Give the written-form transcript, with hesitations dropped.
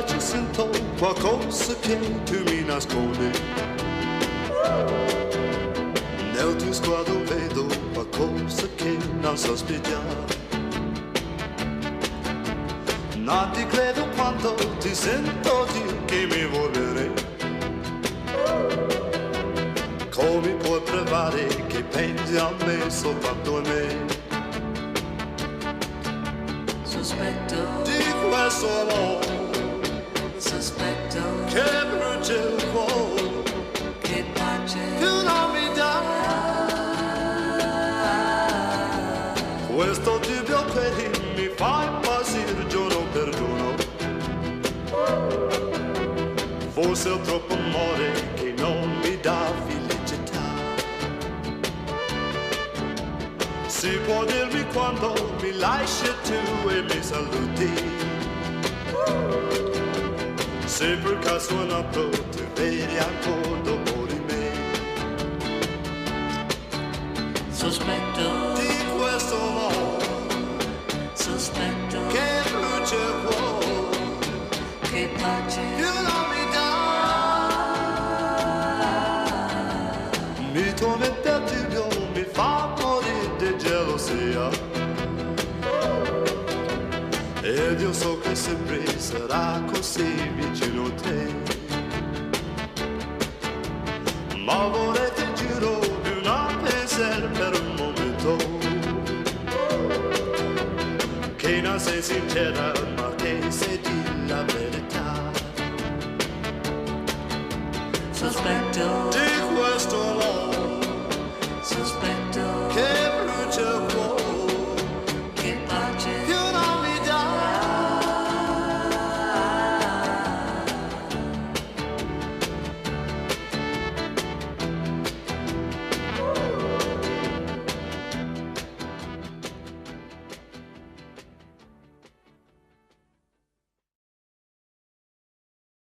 pace sento qualcosa che tu mi nascondi. Nel tuo sguardo vedo qualcosa che non sospettiamo. Non ti credo quando ti sento dire che mi vuoi bene. Come puoi provare che pensi a me soltanto a me? Sospetto Di questo amore, sospetto che brucia il cuore, che pace tu non mi dai. Questo dubbio che mi fa impazzire giorno per giorno. Forse ho troppo amore che non mi dà felicità. Si può dirmi quando mi lasci tu e mi saluti. Se per caso un altro ti vedi ancora dopo di me. sospetto Di questo amore sospetto che brucia il cuore, che pace tu non mi dai. Mi tormenta il dubbio, mi fa morire di gelosia. Ed io so che sempre sarà così vicino a te. Ma vorrei ti giuro di una pensiero per un momento, che non sei sincera ma che sei di la verità. sospetto